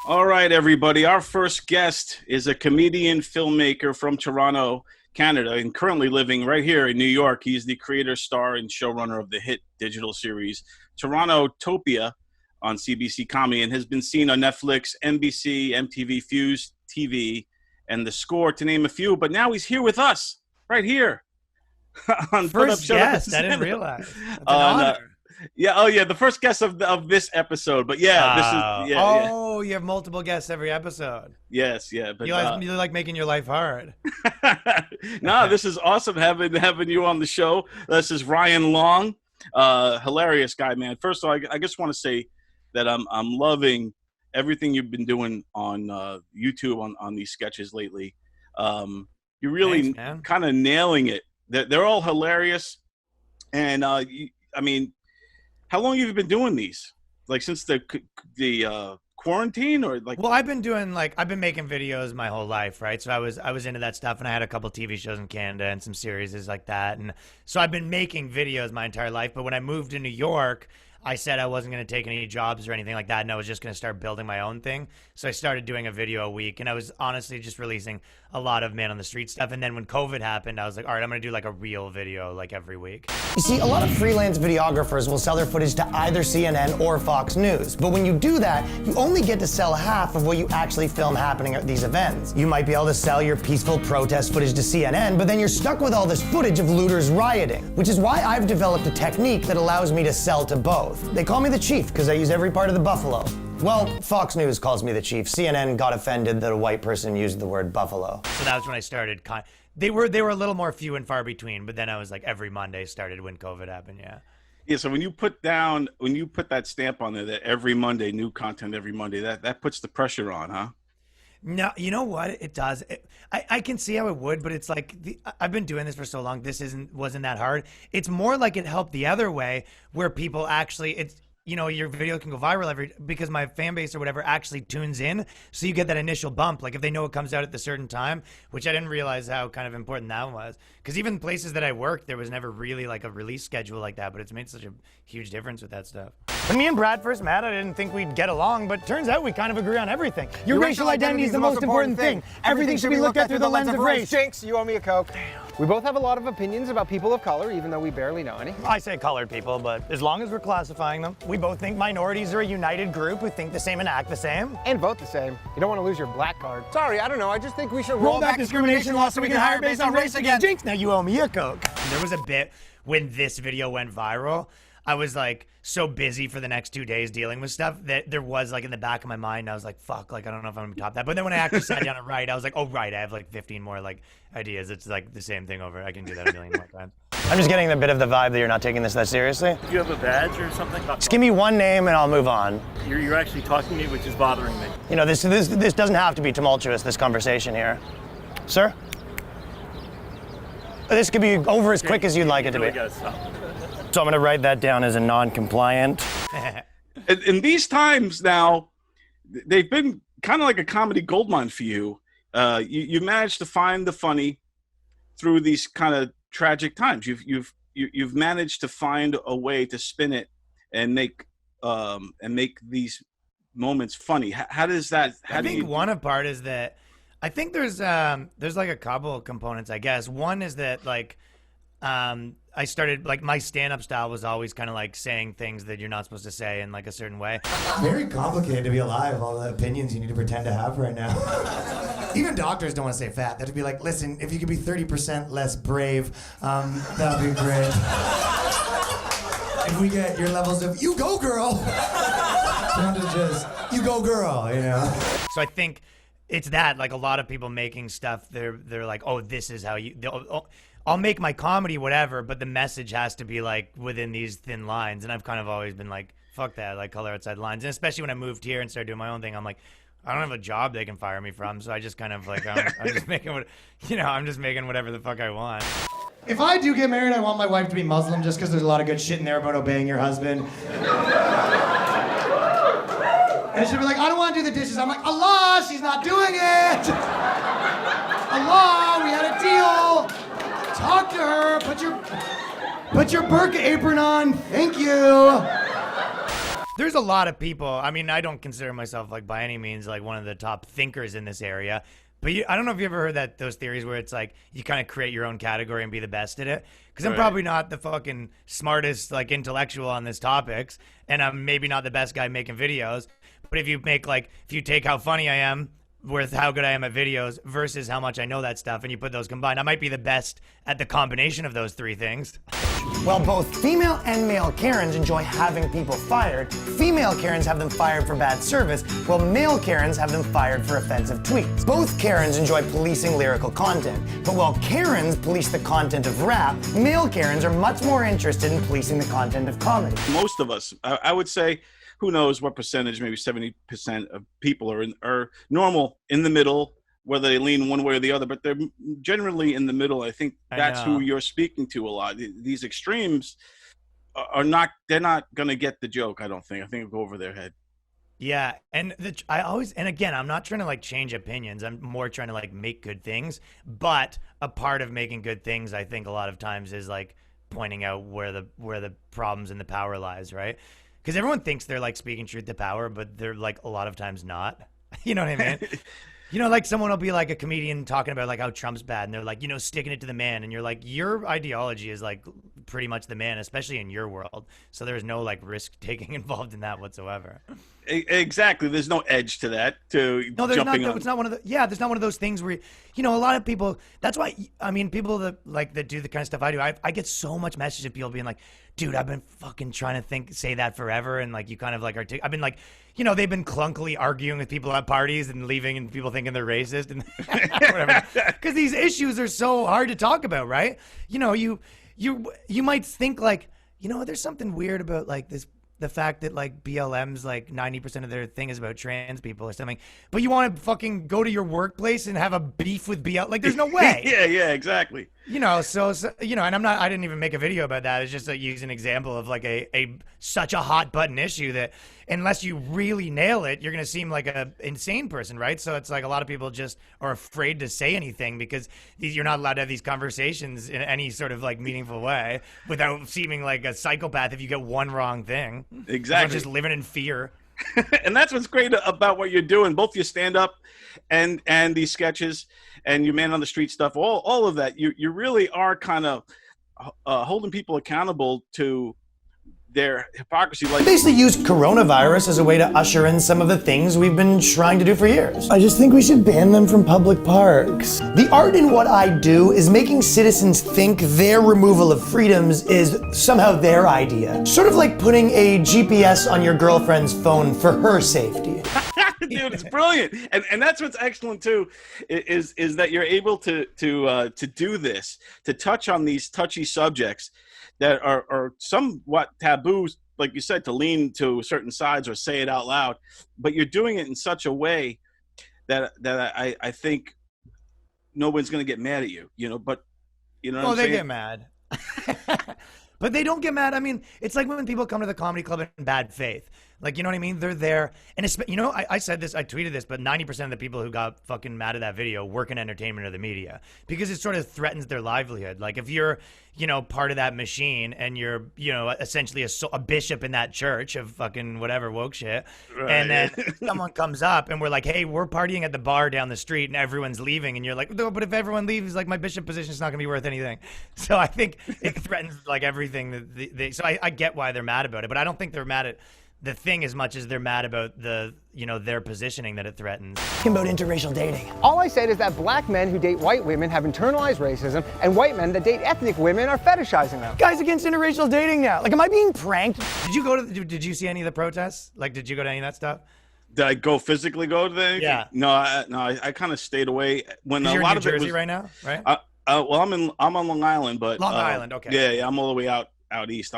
All right, everybody. Our first guest is a comedian filmmaker from Toronto, Canada, and currently living right here in New York. He's the creator, star, and showrunner of the hit digital series Toronto Topia on CBC Comedy and has been seen on Netflix, NBC, MTV, Fuse TV, and The Score, to name a few. But now he's here with us, right here. On First guest, I didn't realize. That's an honor. The first guest of this episode. But this is you have multiple guests every epispisode. Yes, yeah. But you like making your life hard. No, this is awesome having you on the show. This is Ryan Long, hilarious guy, man. First of all, I just want to say that I'm loving everything you've been doing on YouTube on these sketches lately. You're really kind of nailing it. They're all hilarious, and how long have you been doing these? Like since the quarantine, or like? Well, I've been making videos my whole life, right? So I was into that stuff, and I had a couple TV shows in Canada and some series like that, and so I've been making videos my entire life. But when I moved to New York, I said I wasn't going to take any jobs or anything like that, and I was just going to start building my own thing. So I started doing a video a week, and I was honestly just releasing a lot of man on the street stuff. And then when COVID happened, I was like, all right, I'm going to do like a real video like every week. You see, a lot of freelance videographers will sell their footage to either CNN or Fox News. But when you do that, you only get to sell half of what you actually film happening at these events. You might be able to sell your peaceful protest footage to CNN, but then you're stuck with all this footage of looters rioting, which is why I've developed a technique that allows me to sell to both. They call me the chief because I use every part of the buffalo. Well, Fox News calls me the chief. CNN got offended that a white person used the word buffalo. So that was when I started. They were a little more few and far between, but then I was like every Monday started when COVID happened. Yeah. Yeah. So when you put that stamp on there that every Monday, new content every Monday, that puts the pressure on, huh? No, you know what? It does. I can see how it would, but it's like I've been doing this for so long. This wasn't that hard. It's more like it helped the other way, where people actually your video can go viral because my fan base or whatever actually tunes in. So you get that initial bump. Like if they know it comes out at the certain time, which I didn't realize how kind of important that was. Because even places that I worked, there was never really like a release schedule like that, but it's made such a huge difference with that stuff. When me and Brad first met, I didn't think we'd get along, but turns out we kind of agree on everything. Your racial identity is the most important thing. Everything should be looked at through the lens of race. Jinx, you owe me a Coke. We both have a lot of opinions about people of color, even though we barely know any. I say colored people, but as long as we're classifying them. We both think minorities are a united group who think the same and act the same. And vote the same. You don't want to lose your black card. Sorry, I don't know. I just think we should roll back discrimination laws so we can hire based on race again. Jinx, now you owe me a Coke. There was a bit when this video went viral, I was like so busy for the next 2 days dealing with stuff that there was like in the back of my mind, I was like, fuck, like I don't know if I'm gonna top that. But then when I actually sat down and write, I was like, oh right, I have like 15 more like ideas. It's like the same thing over. I can do that a million more times. I'm just getting a bit of the vibe that you're not taking this that seriously. Do you have a badge or something? Just give me one name and I'll move on. You're actually talking to me, which is bothering me. You know, this doesn't have to be tumultuous, this conversation here. Sir? This could be over as quick as you'd like it to be. So I'm going to write that down as a non-compliant. In these times now, they've been kind of like a comedy goldmine for you. You managed to find the funny through these kind of tragic times. You've managed to find a way to spin it and make these moments funny. How does that? I think one part is that I think there's like a couple of components, I guess. One is that like I started like my stand-up style was always kind of like saying things that you're not supposed to say in like a certain way. Very complicated to be alive, all the opinions you need to pretend to have right now. Even doctors don't want to say fat. They have to be like, listen, if you could be 30% less brave, that would be great. If we get your levels of, you go girl, down to just, you go girl, you know? So I think it's that, like a lot of people making stuff, they're like, oh, this is how you, I'll make my comedy whatever, but the message has to be like within these thin lines. And I've kind of always been like, fuck that, like color outside lines. And especially when I moved here and started doing my own thing, I'm like, I don't have a job they can fire me from, so I just kind of like, I'm just making I'm just making whatever the fuck I want. If I do get married, I want my wife to be Muslim just because there's a lot of good shit in there about obeying your husband. And she'll be like, I don't want to do the dishes. I'm like, Allah, she's not doing it. Allah, we had a deal. Talk to her, put your burqa apron on, thank you. There's a lot of people. I mean, I don't consider myself like by any means like one of the top thinkers in this area. But I don't know if you ever heard those theories where it's like you kind of create your own category and be the best at it. Because I'm probably not the fucking smartest like intellectual on these topics, and I'm maybe not the best guy making videos. But if you take how funny I am with how good I am at videos versus how much I know that stuff, and you put those combined, I might be the best at the combination of those three things. While both female and male Karens enjoy having people fired, female Karens have them fired for bad service, while male Karens have them fired for offensive tweets. Both Karens enjoy policing lyrical content, but while Karens police the content of rap, male Karens are much more interested in policing the content of comedy. Most of us, I would say, who knows what percentage, maybe 70% of people are normal, in the middle, whether they lean one way or the other, but they're generally in the middle. I think that's who you're speaking to a lot. These extremes they're not going to get the joke, I don't think. I think it'll go over their head. Yeah, and again, I'm not trying to like change opinions. I'm more trying to like make good things. But a part of making good things, I think a lot of times is like pointing out where the problems and the power lies, right? Because everyone thinks they're like speaking truth to power, but they're like a lot of times not. You know what I mean? You know, like someone will be like a comedian talking about like how Trump's bad, and they're like, you know, sticking it to the man, and you're like, your ideology is like pretty much the man, especially in your world. So there's no like risk taking involved in that whatsoever. Exactly. There's no edge to that. No, there's not. It's not one of the. Yeah, there's not one of those things where, you know, a lot of people. That's why I mean, people that do the kind of stuff I do. I get so much messages of people being like, dude, I've been fucking trying to say that forever, and like you kind of like I've been like, you know, they've been clunkily arguing with people at parties and leaving, and people thinking they're racist and whatever. Because these issues are so hard to talk about, right? You know, you might think like, you know, there's something weird about like the fact that like BLM's like 90% of their thing is about trans people or something, but you want to fucking go to your workplace and have a beef with BLM? Like, there's no way. yeah, exactly. You know, so you know, and I didn't even make a video about that. It's just like use an example of like such a hot button issue that unless you really nail it, you're gonna seem like a insane person, right? So it's like a lot of people just are afraid to say anything because you're not allowed to have these conversations in any sort of like meaningful way without seeming like a psychopath if you get one wrong thing. Exactly. Just living in fear. And that's what's great about what you're doing, both your stand-up and these sketches and your man on the street stuff, all of that. You really are kind of holding people accountable to their hypocrisy. Like, Basically use coronavirus as a way to usher in some of the things we've been trying to do for years. I just think we should ban them from public parks. The art in what I do is making citizens think their removal of freedoms is somehow their idea. Sort of like putting a GPS on your girlfriend's phone for her safety. dude, it's brilliant. And that's what's excellent too, is that you're able to do this, to touch on these touchy subjects that are somewhat taboo, like you said, to lean to certain sides or say it out loud. But you're doing it in such a way that I think no one's going to get mad at you, you know, but you know what I'm saying? They get mad. But they don't get mad. I mean, it's like when people come to the comedy club in bad faith. Like, you know what I mean? They're there. And, it's, you know, I said this, I tweeted this, but 90% of the people who got fucking mad at that video work in entertainment or the media because it sort of threatens their livelihood. Like, if you're, you know, part of that machine and you're, you know, essentially a bishop in that church of fucking whatever woke shit, right. And then someone comes up and we're like, hey, we're partying at the bar down the street and everyone's leaving. And you're like, no, but if everyone leaves, like, my bishop position is not going to be worth anything. So I think it threatens, like, everything. So I get why they're mad about it, but I don't think they're mad at the thing as much as they're mad about the, you know, their positioning that it threatens. About interracial dating. All I said is that black men who date white women have internalized racism, and white men that date ethnic women are fetishizing them. Guys against interracial dating now. Like, am I being pranked? Did you see any of the protests? Like, did you go to any of that stuff? Did I physically go to the? Yeah. No, I kind of stayed away when a you're lot in New of Jersey it was right now, right? Well, I'm on Long Island, but Long Island, okay. Yeah, I'm all the way out east.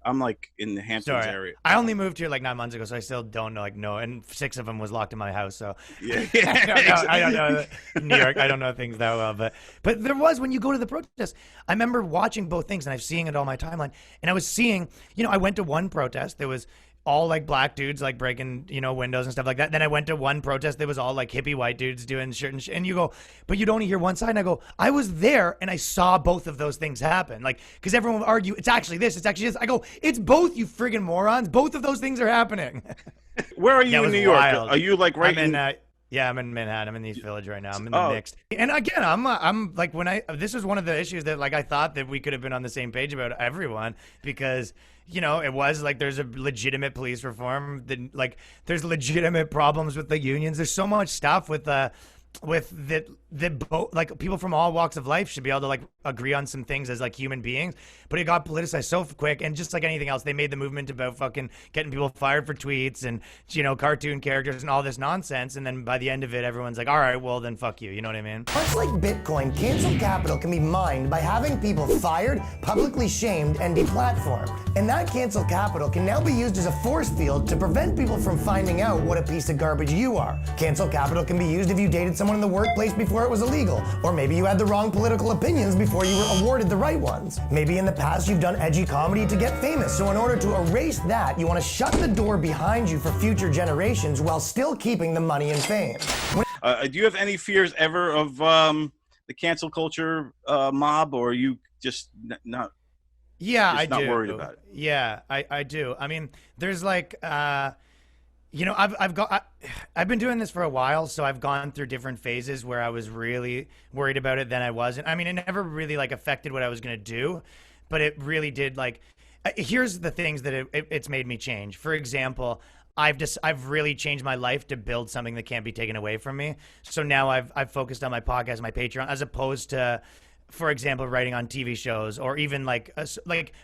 I'm like in the Hamptons area. I only moved here like 9 months ago, so I still don't know, and 6 of them was locked in my house. So yeah, I don't know New York. I don't know things that well, but there was, when you go to the protest, I remember watching both things, and I've seen it on my timeline, and I was seeing, you know, I went to one protest that was all like black dudes like breaking, windows and stuff like that. Then I went to one protest that was all like hippie white dudes doing shit and you go, but you'd only hear one side. And I go, I was there and I saw both of those things happen. Like, because everyone would argue, it's actually this, it's actually this. I go, it's both, you friggin' morons. Both of those things are happening. Where are you in New York? Wild. Are you like right Yeah, I'm in Manhattan. I'm in the East Village right now. I'm in the mixed. And again, I'm like this was one of the issues that like I thought that we could have been on the same page about everyone because it was like there's a legitimate police reform. Like there's legitimate problems with the unions. There's so much stuff with like people from all walks of life should be able to like agree on some things as like human beings, but it got politicized so quick. And just like anything else, they made the movement about fucking getting people fired for tweets and cartoon characters and all this nonsense. And then by the end of it, everyone's like, all right, well then fuck you. You know what I mean? Much like Bitcoin, cancel capital can be mined by having people fired, publicly shamed, and deplatformed. And that cancel capital can now be used as a force field to prevent people from finding out what a piece of garbage you are. Cancel capital can be used if you dated someone in the workplace before it was illegal, or maybe you had the wrong political opinions before you were awarded the right ones. Maybe in the past you've done edgy comedy to get famous, so in order to erase that, you want to shut the door behind you for future generations while still keeping the money and fame. Do you have any fears ever of the cancel culture mob, or are you just not? Yeah, just I not do. worried about it? Yeah, I do. I mean, there's like, I've been doing this for a while, so I've gone through different phases where I was really worried about it, then I wasn't. I mean, it never really like affected what I was gonna do, but it really did. Like, here's the things that it's made me change. For example, I've really changed my life to build something that can't be taken away from me. So now I've focused on my podcast, my Patreon, as opposed to, for example, writing on TV shows, or even like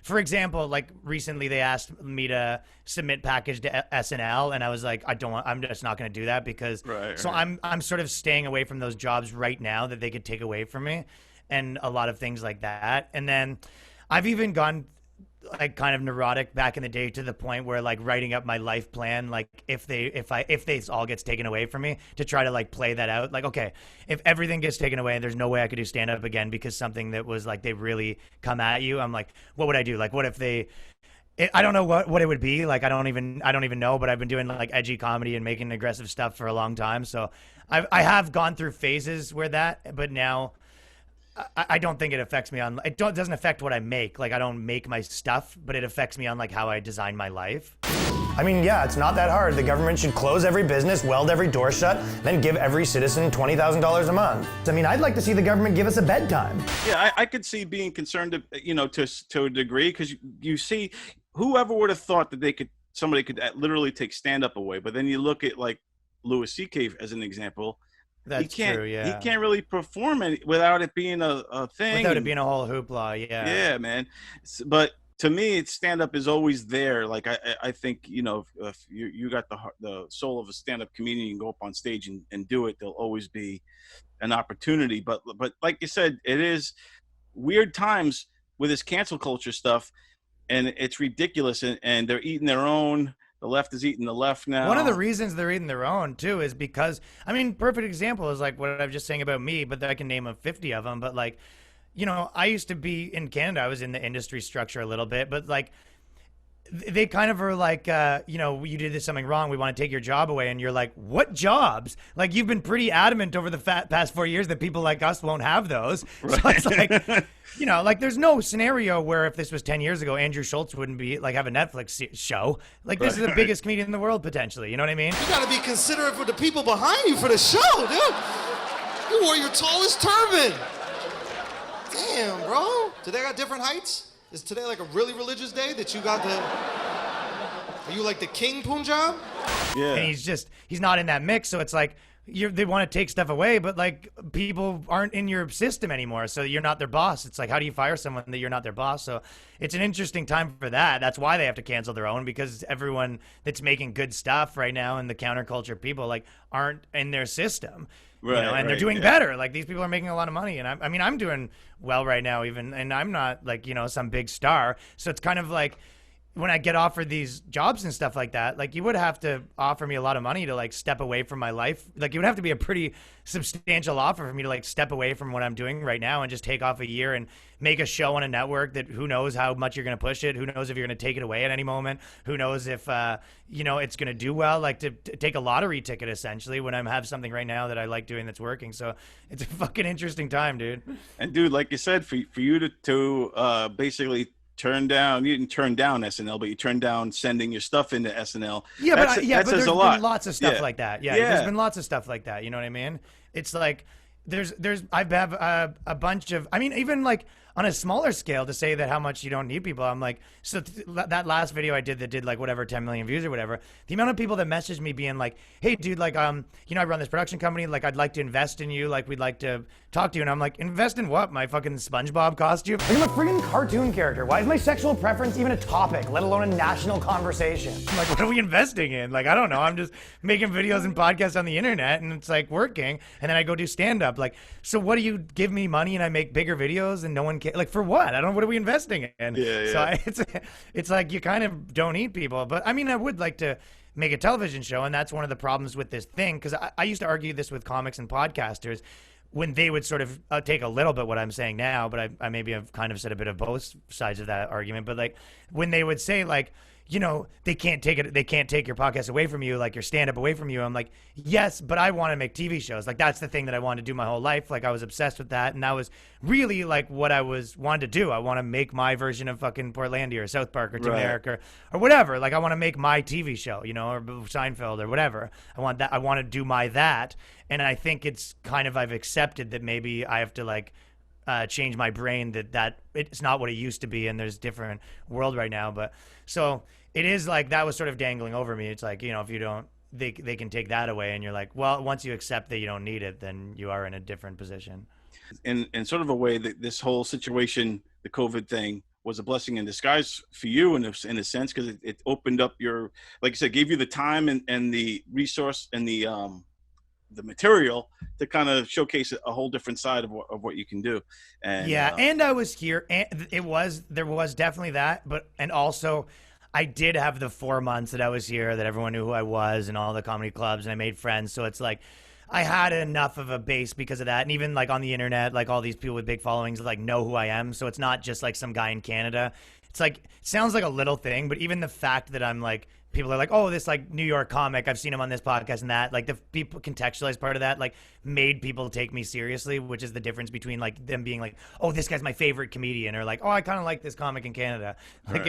for example, like recently they asked me to submit package to SNL, and I was like, I'm just not going to do that because. Right. I'm sort of staying away from those jobs right now that they could take away from me, and a lot of things like that. And then I've even gone like kind of neurotic back in the day to the point where like writing up my life plan, like if this all gets taken away from me, to try to like play that out. Like, okay, if everything gets taken away and there's no way I could do stand up again because something that was like, they really come at you, I'm like, what would I do? Like, what if I don't know what it would be. Like, I don't even know, but I've been doing like edgy comedy and making aggressive stuff for a long time. So I have gone through phases where but now I don't think it affects me on. It doesn't affect what I make. Like, I don't make my stuff, but it affects me on like how I design my life. I mean, yeah, it's not that hard. The government should close every business, weld every door shut, then give every citizen $20,000 a month. I mean, I'd like to see the government give us a bedtime. Yeah, I could see being concerned, to a degree, because you see, whoever would have thought that somebody could literally take stand-up away. But then you look at like Louis C.K. as an example. That's true, yeah. He can't really perform without it being a thing. Without it being a whole hoopla, yeah. Yeah, man. But to me, stand-up is always there. Like, I think, if you got the soul of a stand-up comedian, you can go up on stage and do it. There'll always be an opportunity. But like you said, it is weird times with this cancel culture stuff, and it's ridiculous. And they're eating their own. The left is eating the left now. One of the reasons they're eating their own, too, is because, I mean, perfect example is like what I was just saying about me, but I can name 50 of them. But like, I used to be in Canada. I was in the industry structure a little bit, but like, they kind of are like, you did something wrong. We want to take your job away. And you're like, what jobs? Like, you've been pretty adamant over the past 4 years that people like us won't have those. Right. So it's like, like there's no scenario where if this was 10 years ago, Andrew Schultz wouldn't be like have a Netflix show. Like, this is the biggest comedian in the world, potentially. You know what I mean? You got to be considerate for the people behind you for the show, dude. You wore your tallest turban. Damn, bro. Do they got different heights? Is today like a really religious day that you got are you like the king Punjab? Yeah. And he's not in that mix, so it's like they want to take stuff away, but like people aren't in your system anymore, so you're not their boss. It's like, how do you fire someone that you're not their boss? So it's an interesting time for that. That's why they have to cancel their own, because everyone that's making good stuff right now and the counterculture people like aren't in their system. Right, and they're doing better. Like, these people are making a lot of money, and I'm doing well right now, even, and I'm not like some big star. So it's kind of like, when I get offered these jobs and stuff like that, like you would have to offer me a lot of money to like step away from my life. Like it would have to be a pretty substantial offer for me to like step away from what I'm doing right now and just take off a year and make a show on a network that who knows how much you're going to push it. Who knows if you're going to take it away at any moment. Who knows if, it's going to do well, like to take a lottery ticket essentially when I have something right now that I like doing that's working. So it's a fucking interesting time, dude. And dude, like you said, for you to basically you didn't turn down SNL, but you turned down sending your stuff into SNL. Yeah, that but there's been lots of stuff Yeah. like that. Yeah, there's been lots of stuff like that. You know what I mean? It's like I have a bunch of, I mean, even like on a smaller scale to say that how much you don't need people. I'm like, so that last video I did that did like whatever 10 million views or whatever, the amount of people that messaged me being like, hey dude, like, I run this production company. Like I'd like to invest in you. Like we'd like to talk to you. And I'm like, invest in what? My fucking SpongeBob costume? I'm a friggin' cartoon character. Why is my sexual preference even a topic, let alone a national conversation? I'm like, what are we investing in? Like, I don't know. I'm just making videos and podcasts on the internet and it's like working. And then I go do stand up. Like, so what do you give me money and I make bigger videos and no one cares? Like for what? I don't know. What are we investing in? Yeah. So it's like you kind of don't need people. But I mean, I would like to make a television show. And that's one of the problems with this thing. Because I used to argue this with comics and podcasters when they would sort of take a little bit what I'm saying now, but I maybe have kind of said a bit of both sides of that argument. But like when they would say like, they can't take your podcast away from you, like your stand-up away from you. I'm like, yes, but I want to make TV shows. Like that's the thing that I wanted to do my whole life. Like I was obsessed with that, and that was really like what I wanted to do. I want to make my version of fucking Portlandia or South Park or Tim and Eric or whatever. Like I want to make my TV show, or Seinfeld or whatever. I want that. I want to do that, and I think it's kind of I've accepted that maybe I have to like change my brain that it's not what it used to be, and there's a different world right now. But so it is like that was sort of dangling over me. It's like, if you don't, they can take that away, and you're like, well, once you accept that you don't need it, then you are in a different position. In sort of a way that this whole situation, the COVID thing, was a blessing in disguise for you in a sense, because it opened up your, like you said, gave you the time and the resource and the material to kind of showcase a whole different side of what you can do. And and I was here, and there was definitely that, and also I did have the 4 months that I was here that everyone knew who I was and all the comedy clubs, and I made friends. So it's like I had enough of a base because of that. And even like on the internet, like all these people with big followings like know who I am. So it's not just like some guy in Canada. It's like, it sounds like a little thing, but even the fact that I'm like, people are like, oh, this like New York comic, I've seen him on this podcast and that, like the people contextualized part of that, like made people take me seriously, which is the difference between like them being like, oh, this guy's my favorite comedian, or like, oh, I kind of like this comic in Canada. Like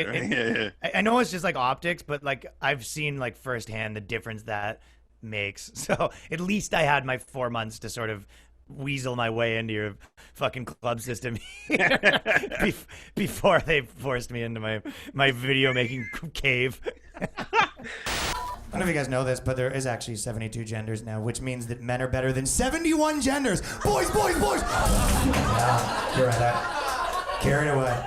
I know it's just like optics, but like I've seen like firsthand the difference that makes. So at least I had my 4 months to sort of weasel my way into your fucking club system before they forced me into my video making cave. I don't know if you guys know this, but there is actually 72 genders now, which means that men are better than 71 genders. Boys! Yeah, you're right. Carried away.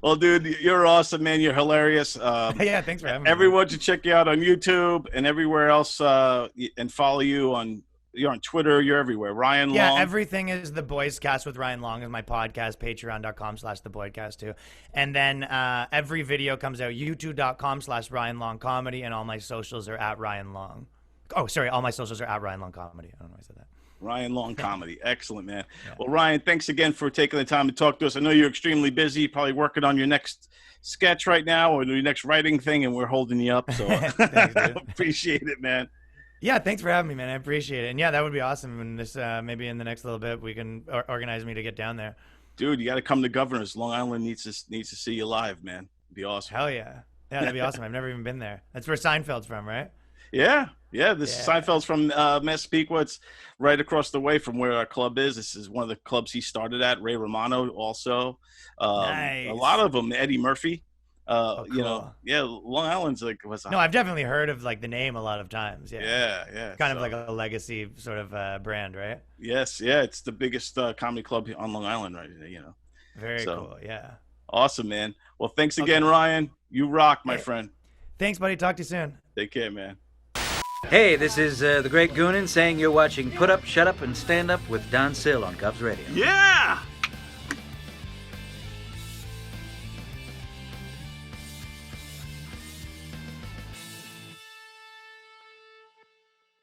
Well, dude, you're awesome, man. You're hilarious. Yeah, thanks for having me. Everyone should check you out on YouTube and everywhere else, and follow you on. You're on Twitter. You're everywhere. Ryan Long. Yeah, everything is The Boyscast with Ryan Long is my podcast. Patreon.com/TheBoydcast too. And then every video comes out YouTube.com/Ryan Long Comedy, and all my socials are at Ryan Long. Oh, sorry, all my socials are at Ryan Long Comedy. I don't know why I said that. Ryan Long Comedy. Excellent, man. Yeah. Well, Ryan, thanks again for taking the time to talk to us. I know you're extremely busy, probably working on your next sketch right now or your next writing thing, and we're holding you up. So thanks, appreciate it, man. Yeah, thanks for having me, man. I appreciate it. And yeah, that would be awesome. And this maybe in the next little bit we can organize me to get down there. Dude, you got to come to Governor's. Long Island needs to see you live, man. It'd be awesome. Hell yeah. Yeah, that'd be awesome. I've never even been there. That's where Seinfeld's from, right? Yeah. Seinfeld's from Massapequa. It's right across the way from where our club is. This is one of the clubs he started at. Ray Romano also. Nice. A lot of them. Eddie Murphy. Cool. Long Island's like No, I've definitely heard of like the name a lot of times. Yeah. Kind of like a legacy sort of brand, right? Yes, yeah. It's the biggest comedy club on Long Island, right? Very cool. Yeah. Awesome, man. Well, thanks again, Ryan. You rock, my friend. Thanks, buddy. Talk to you soon. Take care, man. Hey, this is the Great Goonin saying you're watching Put Up, Shut Up, and Stand Up with Don Sill on Cubs Radio. Yeah!